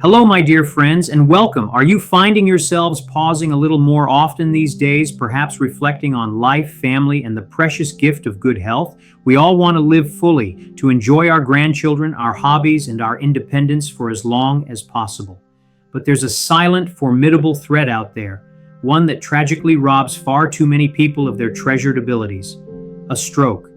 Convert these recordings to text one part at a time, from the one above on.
Hello, my dear friends, and welcome. Are you finding yourselves pausing a little more often these days, perhaps reflecting on life, family, and the precious gift of good health? We all want to live fully, to enjoy our grandchildren, our hobbies, and our independence for as long as possible. But there's a silent, formidable threat out there, one that tragically robs far too many people of their treasured abilities: a stroke.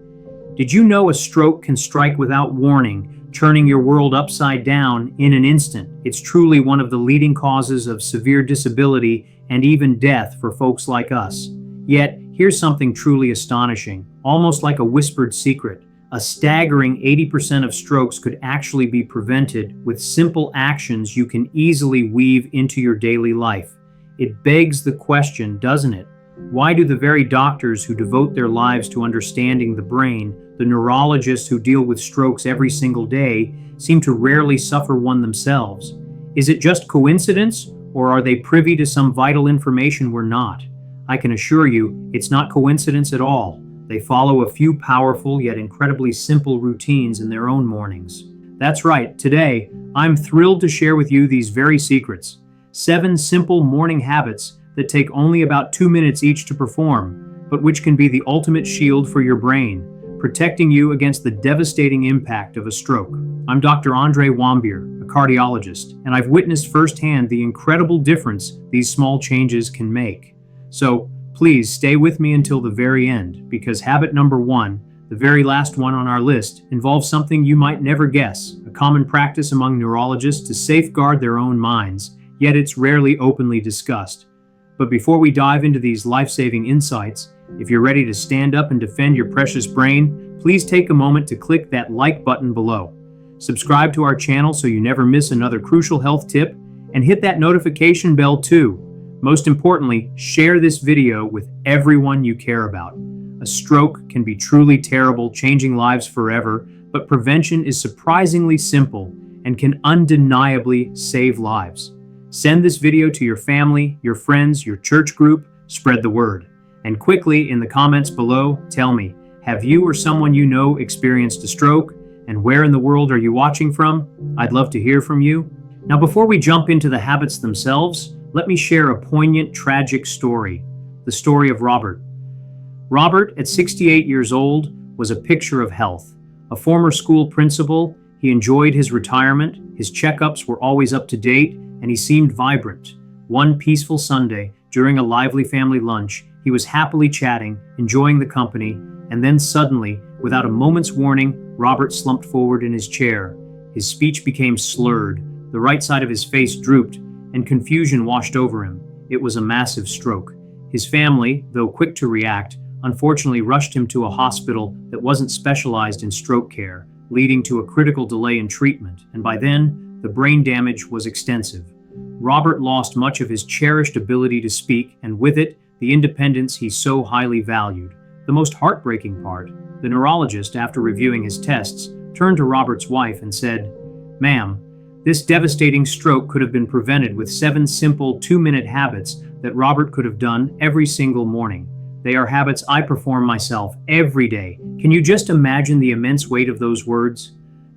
Did you know a stroke can strike without warning, turning your world upside down in an instant? It's truly one of the leading causes of severe disability and even death for folks like us. Yet, here's something truly astonishing, almost like a whispered secret. A staggering 80% of strokes could actually be prevented with simple actions you can easily weave into your daily life. It begs the question, doesn't it? Why do the very doctors who devote their lives to understanding the brain, the neurologists who deal with strokes every single day, seem to rarely suffer one themselves? Is it just coincidence, or are they privy to some vital information we're not? I can assure you, it's not coincidence at all. They follow a few powerful yet incredibly simple routines in their own mornings. That's right, today, I'm thrilled to share with you these very secrets. 7 simple morning habits that take only about 2 minutes each to perform, but which can be the ultimate shield for your brain, protecting you against the devastating impact of a stroke. I'm Dr. Andre Wambier, a cardiologist, and I've witnessed firsthand the incredible difference these small changes can make. So please stay with me until the very end, because habit number 1, the very last one on our list, involves something you might never guess, a common practice among neurologists to safeguard their own minds, yet it's rarely openly discussed. But before we dive into these life-saving insights, if you're ready to stand up and defend your precious brain, please take a moment to click that like button below. Subscribe to our channel so you never miss another crucial health tip, and hit that notification bell too. Most importantly, share this video with everyone you care about. A stroke can be truly terrible, changing lives forever, but prevention is surprisingly simple and can undeniably save lives. Send this video to your family, your friends, your church group, spread the word. And quickly, in the comments below, tell me, have you or someone you know experienced a stroke? And where in the world are you watching from? I'd love to hear from you. Now, before we jump into the habits themselves, let me share a poignant, tragic story. The story of Robert. Robert, at 68 years old, was a picture of health. A former school principal, he enjoyed his retirement, his checkups were always up to date, and he seemed vibrant. One peaceful Sunday, during a lively family lunch, he was happily chatting, enjoying the company, and then suddenly, without a moment's warning, Robert slumped forward in his chair. His speech became slurred, the right side of his face drooped, and confusion washed over him. It was a massive stroke. His family, though quick to react, unfortunately rushed him to a hospital that wasn't specialized in stroke care, leading to a critical delay in treatment, and by then, the brain damage was extensive. Robert lost much of his cherished ability to speak, and with it, the independence he so highly valued. The most heartbreaking part, the neurologist, after reviewing his tests, turned to Robert's wife and said, "Ma'am, this devastating stroke could have been prevented with 7 simple 2-minute habits that Robert could have done every single morning. They are habits I perform myself every day." Can you just imagine the immense weight of those words?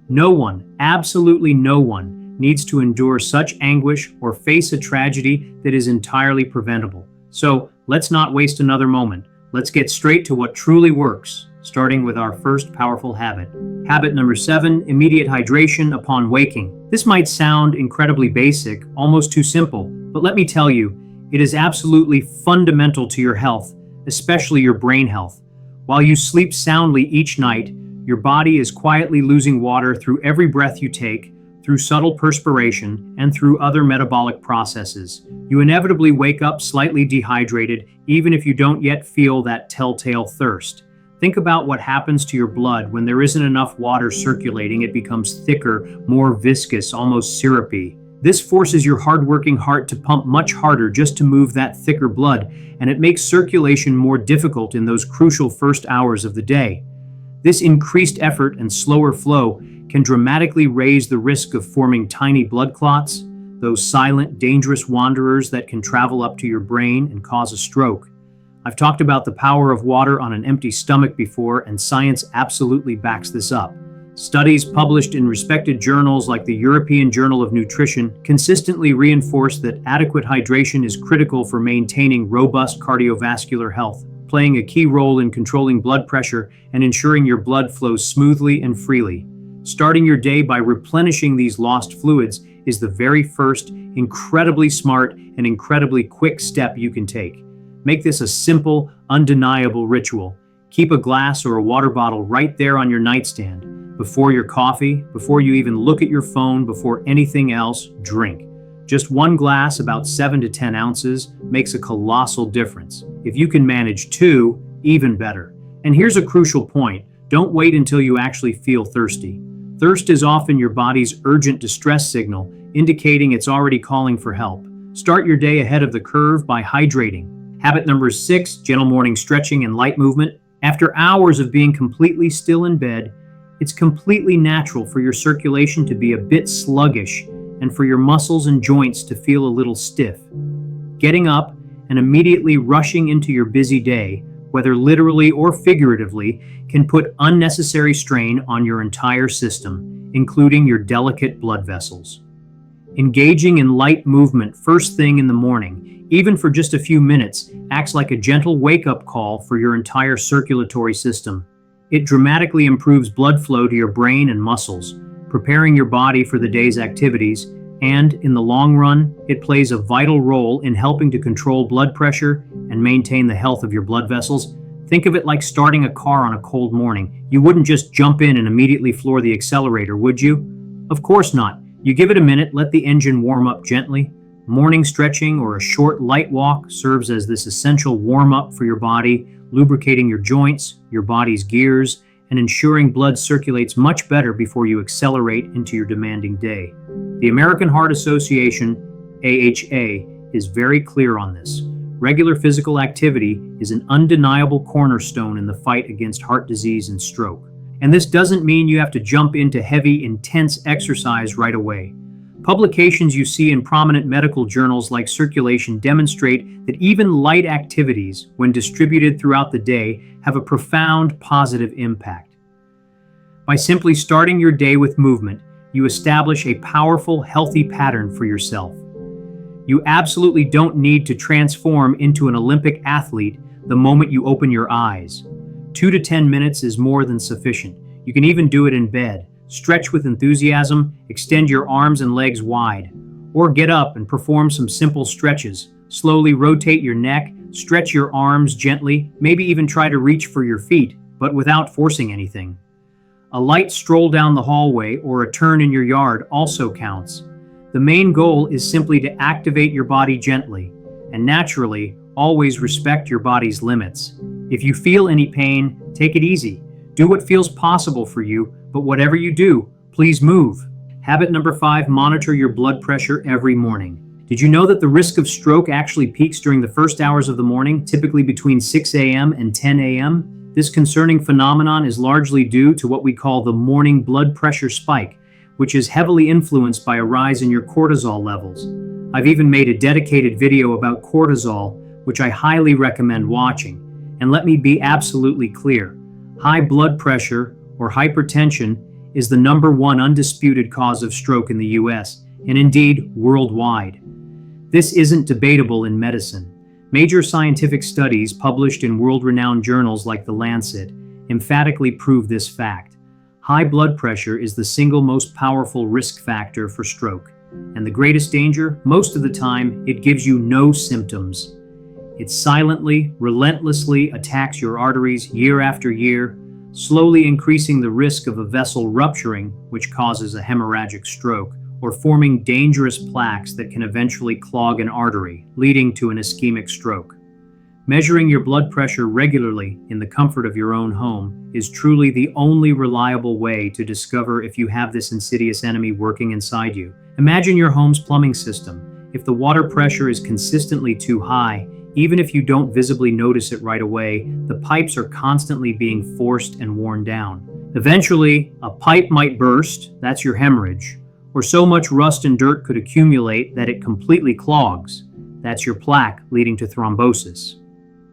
No one, absolutely no one, needs to endure such anguish or face a tragedy that is entirely preventable. So let's not waste another moment. Let's get straight to what truly works, starting with our first powerful habit. Habit number 7, immediate hydration upon waking. This might sound incredibly basic, almost too simple, but let me tell you, it is absolutely fundamental to your health, especially your brain health. While you sleep soundly each night, your body is quietly losing water through every breath you take, through subtle perspiration, and through other metabolic processes. You inevitably wake up slightly dehydrated, even if you don't yet feel that telltale thirst. Think about what happens to your blood when there isn't enough water circulating. It becomes thicker, more viscous, almost syrupy. This forces your hardworking heart to pump much harder just to move that thicker blood, and it makes circulation more difficult in those crucial first hours of the day. This increased effort and slower flow can dramatically raise the risk of forming tiny blood clots, those silent, dangerous wanderers that can travel up to your brain and cause a stroke. I've talked about the power of water on an empty stomach before, and science absolutely backs this up. Studies published in respected journals like the European Journal of Nutrition consistently reinforce that adequate hydration is critical for maintaining robust cardiovascular health, playing a key role in controlling blood pressure and ensuring your blood flows smoothly and freely. Starting your day by replenishing these lost fluids is the very first, incredibly smart, and incredibly quick step you can take. Make this a simple, undeniable ritual. Keep a glass or a water bottle right there on your nightstand. Before your coffee, before you even look at your phone, before anything else, drink. Just one glass, about 7 to 10 ounces, makes a colossal difference. If you can manage 2, even better. And here's a crucial point. Don't wait until you actually feel thirsty. Thirst is often your body's urgent distress signal, indicating it's already calling for help. Start your day ahead of the curve by hydrating. Habit number 6, gentle morning stretching and light movement. After hours of being completely still in bed, it's completely natural for your circulation to be a bit sluggish and for your muscles and joints to feel a little stiff. Getting up and immediately rushing into your busy day, whether literally or figuratively, can put unnecessary strain on your entire system, including your delicate blood vessels. Engaging in light movement first thing in the morning, even for just a few minutes, acts like a gentle wake-up call for your entire circulatory system. It dramatically improves blood flow to your brain and muscles, preparing your body for the day's activities, and, in the long run, it plays a vital role in helping to control blood pressure and maintain the health of your blood vessels. Think of it like starting a car on a cold morning. You wouldn't just jump in and immediately floor the accelerator, would you? Of course not. You give it a minute, let the engine warm up gently. Morning stretching or a short light walk serves as this essential warm-up for your body, lubricating your joints, your body's gears, and ensuring blood circulates much better before you accelerate into your demanding day. The American Heart Association, AHA, is very clear on this. Regular physical activity is an undeniable cornerstone in the fight against heart disease and stroke. And this doesn't mean you have to jump into heavy, intense exercise right away. Publications you see in prominent medical journals like Circulation demonstrate that even light activities, when distributed throughout the day, have a profound positive impact. By simply starting your day with movement, you establish a powerful, healthy pattern for yourself. You absolutely don't need to transform into an Olympic athlete the moment you open your eyes. 2 to 10 minutes is more than sufficient. You can even do it in bed. Stretch with enthusiasm, extend your arms and legs wide, or get up and perform some simple stretches. Slowly rotate your neck, stretch your arms gently, maybe even try to reach for your feet, but without forcing anything. A light stroll down the hallway or a turn in your yard also counts. The main goal is simply to activate your body gently, and naturally, always respect your body's limits. If you feel any pain, take it easy. Do what feels possible for you, but whatever you do, please move. Habit number 5, monitor your blood pressure every morning. Did you know that the risk of stroke actually peaks during the first hours of the morning, typically between 6 a.m. and 10 a.m.? This concerning phenomenon is largely due to what we call the morning blood pressure spike, which is heavily influenced by a rise in your cortisol levels. I've even made a dedicated video about cortisol, which I highly recommend watching. And let me be absolutely clear. High blood pressure or hypertension is the #1 undisputed cause of stroke in the US, and indeed worldwide. This isn't debatable in medicine. Major scientific studies published in world-renowned journals like The Lancet emphatically prove this fact. High blood pressure is the single most powerful risk factor for stroke, and the greatest danger, most of the time, it gives you no symptoms. It silently, relentlessly attacks your arteries year after year, slowly increasing the risk of a vessel rupturing, which causes a hemorrhagic stroke, or forming dangerous plaques that can eventually clog an artery, leading to an ischemic stroke. Measuring your blood pressure regularly in the comfort of your own home is truly the only reliable way to discover if you have this insidious enemy working inside you. Imagine your home's plumbing system. If the water pressure is consistently too high, even if you don't visibly notice it right away, the pipes are constantly being forced and worn down. Eventually, a pipe might burst, that's your hemorrhage, or so much rust and dirt could accumulate that it completely clogs, that's your plaque leading to thrombosis.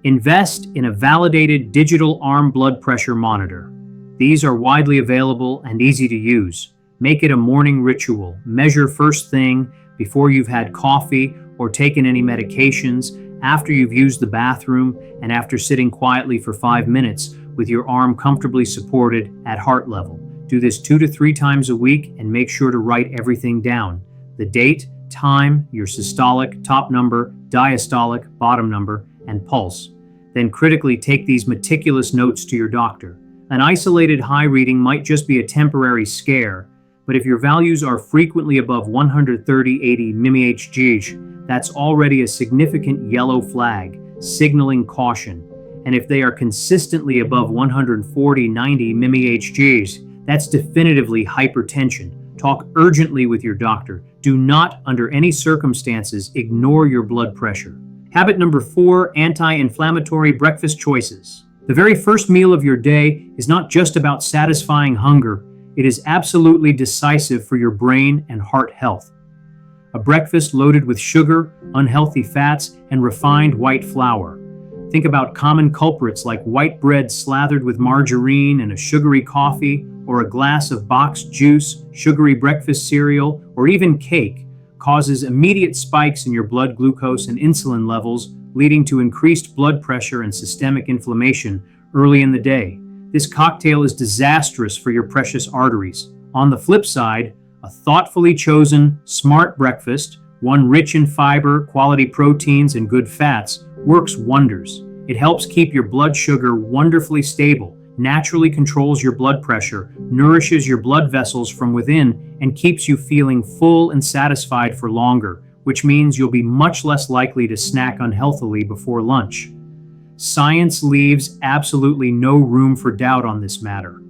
Invest in a validated digital arm blood pressure monitor. These are widely available and easy to use. Make it a morning ritual. Measure first thing before you've had coffee or taken any medications, after you've used the bathroom, and after sitting quietly for 5 minutes with your arm comfortably supported at heart level. Do this 2 to 3 times a week and make sure to write everything down. The date, time, your systolic, top number, diastolic, bottom number, and pulse. Then critically take these meticulous notes to your doctor. An isolated high reading might just be a temporary scare, but if your values are frequently above 130/80 mmHg, that's already a significant yellow flag, signaling caution. And if they are consistently above 140/90 mmHg, that's definitively hypertension. Talk urgently with your doctor. Do not, under any circumstances, ignore your blood pressure. Habit number 4, anti-inflammatory breakfast choices. The very first meal of your day is not just about satisfying hunger, it is absolutely decisive for your brain and heart health. A breakfast loaded with sugar, unhealthy fats, and refined white flour. Think about common culprits like white bread slathered with margarine and a sugary coffee, or a glass of boxed juice, sugary breakfast cereal, or even cake causes immediate spikes in your blood glucose and insulin levels, leading to increased blood pressure and systemic inflammation early in the day. This cocktail is disastrous for your precious arteries. On the flip side, a thoughtfully chosen, smart breakfast, one rich in fiber, quality proteins, and good fats, works wonders. It helps keep your blood sugar wonderfully stable, naturally controls your blood pressure, nourishes your blood vessels from within, and keeps you feeling full and satisfied for longer, which means you'll be much less likely to snack unhealthily before lunch. Science leaves absolutely no room for doubt on this matter.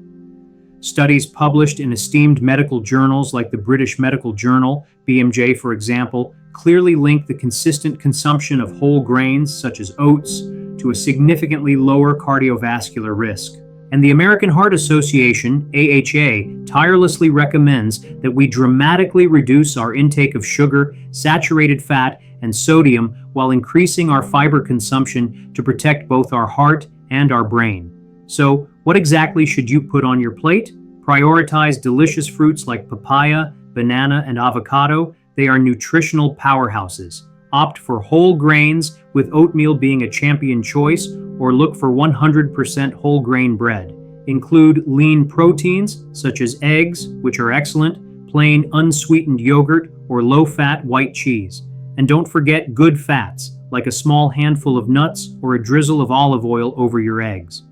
Studies published in esteemed medical journals like the British Medical Journal, BMJ for example, clearly link the consistent consumption of whole grains such as oats to a significantly lower cardiovascular risk. And the American Heart Association, AHA, tirelessly recommends that we dramatically reduce our intake of sugar, saturated fat, and sodium while increasing our fiber consumption to protect both our heart and our brain. So, what exactly should you put on your plate? Prioritize delicious fruits like papaya, banana, and avocado. They are nutritional powerhouses. Opt for whole grains, with oatmeal being a champion choice, or look for 100% whole grain bread. Include lean proteins, such as eggs, which are excellent, plain unsweetened yogurt, or low-fat white cheese. And don't forget good fats, like a small handful of nuts or a drizzle of olive oil over your eggs.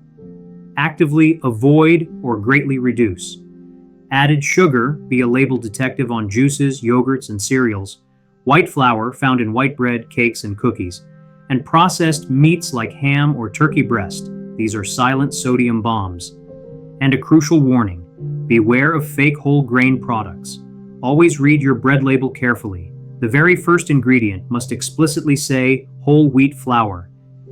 Actively avoid or greatly reduce. Added sugar, be a label detective on juices, yogurts, and cereals. White flour, found in white bread, cakes, and cookies. And processed meats like ham or turkey breast. These are silent sodium bombs. And a crucial warning, beware of fake whole grain products. Always read your bread label carefully. The very first ingredient must explicitly say whole wheat flour.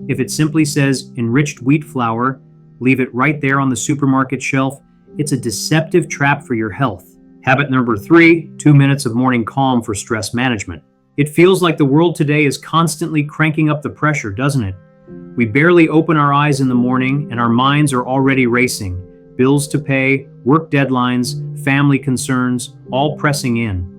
If it simply says enriched wheat flour, leave it right there on the supermarket shelf. It's a deceptive trap for your health. Habit number 3, 2 minutes of morning calm for stress management. It feels like the world today is constantly cranking up the pressure, doesn't it? We barely open our eyes in the morning and our minds are already racing. Bills to pay, work deadlines, family concerns, all pressing in.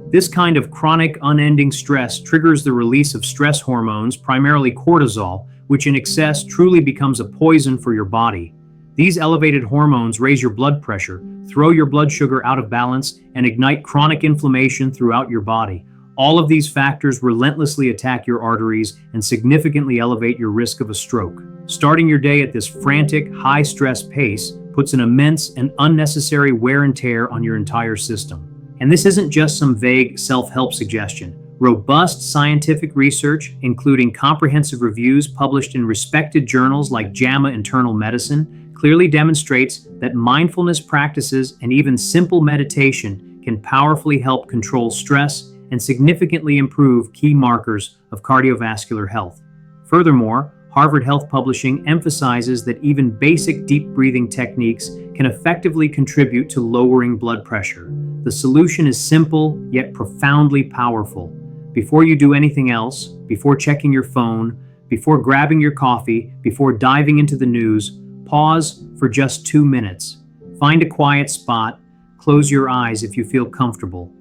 This kind of chronic, unending stress triggers the release of stress hormones, primarily cortisol, which in excess truly becomes a poison for your body. These elevated hormones raise your blood pressure, throw your blood sugar out of balance, and ignite chronic inflammation throughout your body. All of these factors relentlessly attack your arteries and significantly elevate your risk of a stroke. Starting your day at this frantic, high-stress pace puts an immense and unnecessary wear and tear on your entire system. And this isn't just some vague self-help suggestion. Robust scientific research, including comprehensive reviews published in respected journals like JAMA Internal Medicine, clearly demonstrates that mindfulness practices and even simple meditation can powerfully help control stress and significantly improve key markers of cardiovascular health. Furthermore, Harvard Health Publishing emphasizes that even basic deep breathing techniques can effectively contribute to lowering blood pressure. The solution is simple yet profoundly powerful. Before you do anything else, before checking your phone, before grabbing your coffee, before diving into the news, pause for just 2 minutes. Find a quiet spot, close your eyes if you feel comfortable,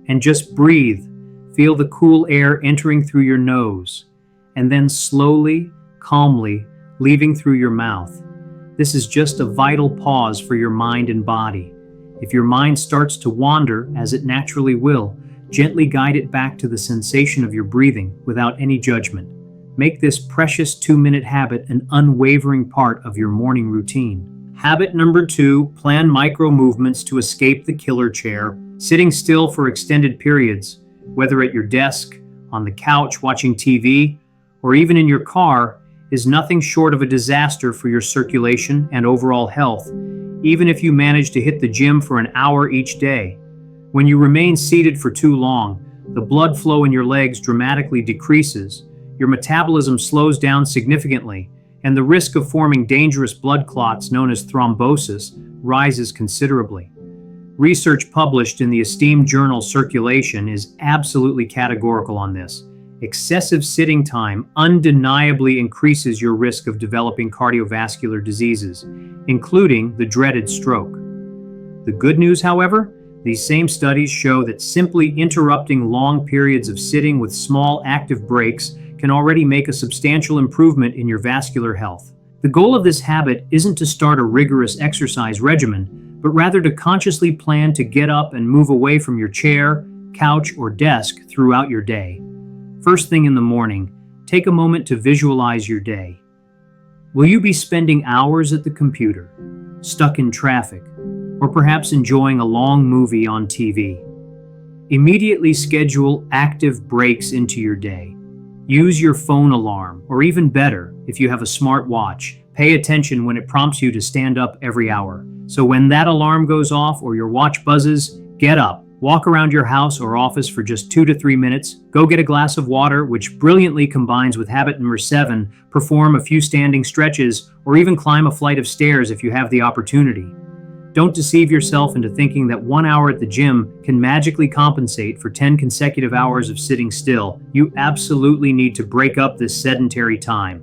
and just breathe. Feel the cool air entering through your nose, and then slowly, calmly, leaving through your mouth. This is just a vital pause for your mind and body. If your mind starts to wander, as it naturally will, gently guide it back to the sensation of your breathing without any judgment. Make this precious 2-minute habit an unwavering part of your morning routine. Habit number 2, plan micro movements to escape the killer chair. Sitting still for extended periods, whether at your desk, on the couch watching TV, or even in your car, is nothing short of a disaster for your circulation and overall health, even if you manage to hit the gym for an hour each day. When you remain seated for too long, the blood flow in your legs dramatically decreases, your metabolism slows down significantly, and the risk of forming dangerous blood clots known as thrombosis rises considerably. Research published in the esteemed journal Circulation is absolutely categorical on this. Excessive sitting time undeniably increases your risk of developing cardiovascular diseases, including the dreaded stroke. The good news, however, these same studies show that simply interrupting long periods of sitting with small active breaks can already make a substantial improvement in your vascular health. The goal of this habit isn't to start a rigorous exercise regimen, but rather to consciously plan to get up and move away from your chair, couch, or desk throughout your day. First thing in the morning, take a moment to visualize your day. Will you be spending hours at the computer, stuck in traffic, or perhaps enjoying a long movie on TV? Immediately schedule active breaks into your day. Use your phone alarm, or even better, if you have a smart watch, pay attention when it prompts you to stand up every hour. So when that alarm goes off or your watch buzzes, get up. Walk around your house or office for just 2 to 3 minutes. Go get a glass of water, which brilliantly combines with habit number 7, perform a few standing stretches, or even climb a flight of stairs if you have the opportunity. Don't deceive yourself into thinking that 1 hour at the gym can magically compensate for 10 consecutive hours of sitting still. You absolutely need to break up this sedentary time.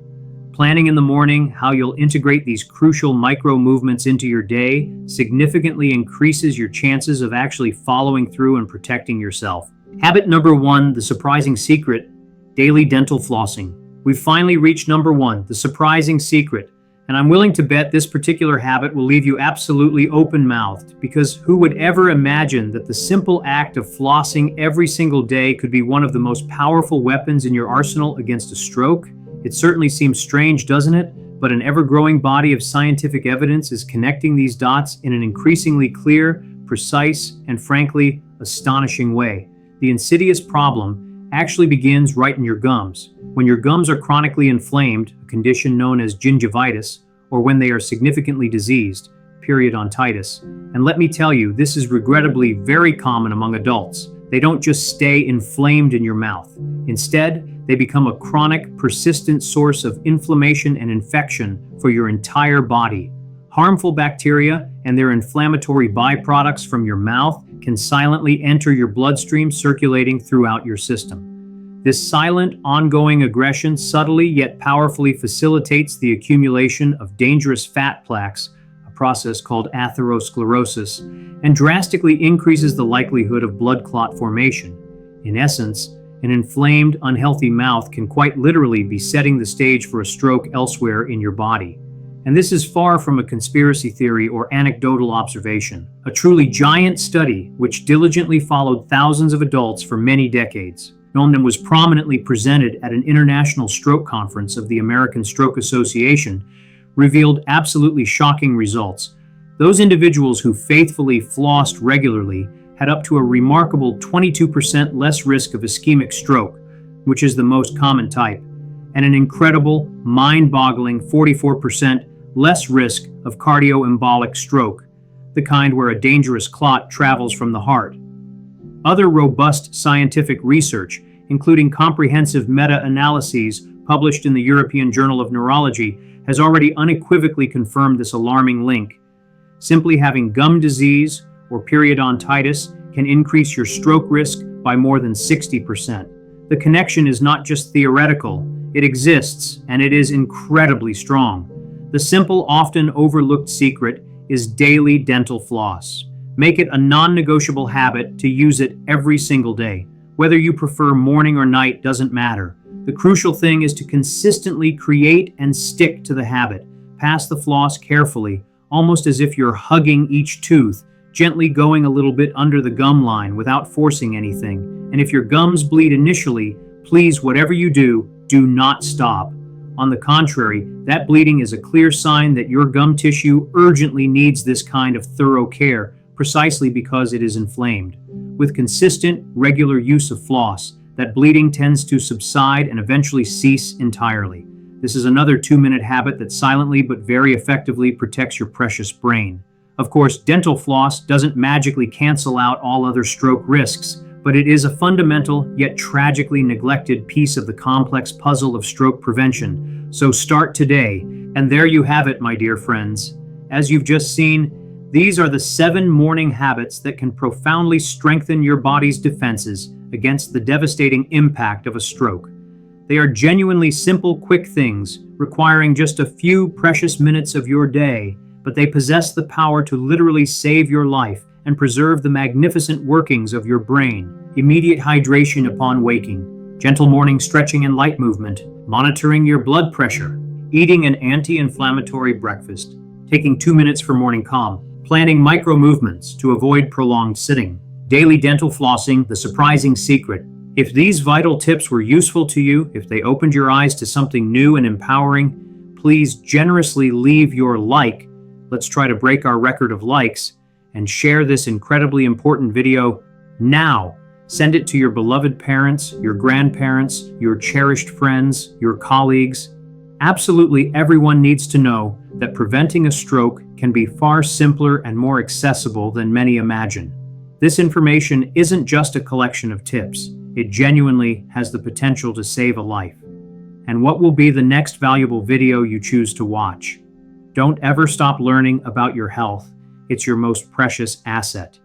Planning in the morning how you'll integrate these crucial micro movements into your day significantly increases your chances of actually following through and protecting yourself. Habit number 1, the surprising secret, daily dental flossing. We've finally reached number 1, the surprising secret, and I'm willing to bet this particular habit will leave you absolutely open-mouthed, because who would ever imagine that the simple act of flossing every single day could be one of the most powerful weapons in your arsenal against a stroke? It certainly seems strange, doesn't it? But an ever-growing body of scientific evidence is connecting these dots in an increasingly clear, precise, and frankly, astonishing way. The insidious problem actually begins right in your gums. When your gums are chronically inflamed, a condition known as gingivitis, or when they are significantly diseased, periodontitis. And let me tell you, this is regrettably very common among adults. They don't just stay inflamed in your mouth. Instead, they become a chronic, persistent source of inflammation and infection for your entire body. Harmful bacteria and their inflammatory byproducts from your mouth can silently enter your bloodstream, circulating throughout your system. This silent, ongoing aggression subtly yet powerfully facilitates the accumulation of dangerous fat plaques, a process called atherosclerosis, and drastically increases the likelihood of blood clot formation. In essence, an inflamed, unhealthy mouth can quite literally be setting the stage for a stroke elsewhere in your body. And this is far from a conspiracy theory or anecdotal observation. A truly giant study, which diligently followed thousands of adults for many decades, and was prominently presented at an international stroke conference of the American Stroke Association, revealed absolutely shocking results. Those individuals who faithfully flossed regularly had up to a remarkable 22% less risk of ischemic stroke, which is the most common type, and an incredible, mind-boggling 44% less risk of cardioembolic stroke, the kind where a dangerous clot travels from the heart. Other robust scientific research, including comprehensive meta-analyses published in the European Journal of Neurology, has already unequivocally confirmed this alarming link. Simply having gum disease or periodontitis can increase your stroke risk by more than 60%. The connection is not just theoretical, it exists, and it is incredibly strong. The simple, often overlooked secret is daily dental floss. Make it a non-negotiable habit to use it every single day. Whether you prefer morning or night doesn't matter. The crucial thing is to consistently create and stick to the habit. Pass the floss carefully, almost as if you're hugging each tooth, gently going a little bit under the gum line without forcing anything. And if your gums bleed initially, please, whatever you do, do not stop. On the contrary, that bleeding is a clear sign that your gum tissue urgently needs this kind of thorough care, precisely because it is inflamed. With consistent, regular use of floss, that bleeding tends to subside and eventually cease entirely. This is another 2-minute habit that silently but very effectively protects your precious brain. Of course, dental floss doesn't magically cancel out all other stroke risks, but it is a fundamental yet tragically neglected piece of the complex puzzle of stroke prevention. So start today. And there you have it, my dear friends. As you've just seen, these are the 7 morning habits that can profoundly strengthen your body's defenses against the devastating impact of a stroke. They are genuinely simple, quick things, requiring just a few precious minutes of your day, but they possess the power to literally save your life and preserve the magnificent workings of your brain. Immediate hydration upon waking, gentle morning stretching and light movement, monitoring your blood pressure, eating an anti-inflammatory breakfast, taking 2 minutes for morning calm, planning micro movements to avoid prolonged sitting, daily dental flossing, the surprising secret. If these vital tips were useful to you, if they opened your eyes to something new and empowering, please generously leave your like. Let's try to break our record of likes and share this incredibly important video now. Send it to your beloved parents, your grandparents, your cherished friends, your colleagues. Absolutely everyone needs to know that preventing a stroke can be far simpler and more accessible than many imagine. This information isn't just a collection of tips. It genuinely has the potential to save a life. And what will be the next valuable video you choose to watch? Don't ever stop learning about your health. It's your most precious asset.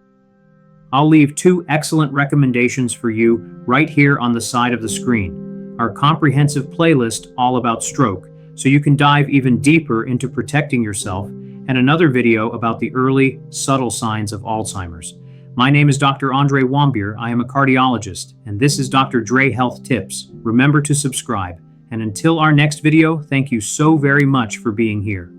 I'll leave 2 excellent recommendations for you right here on the side of the screen. Our comprehensive playlist all about stroke, so you can dive even deeper into protecting yourself, and another video about the early, subtle signs of Alzheimer's. My name is Dr. Andre Wambier. I am a cardiologist, and this is Dr. Dre Health Tips. Remember to subscribe. And until our next video, thank you so very much for being here.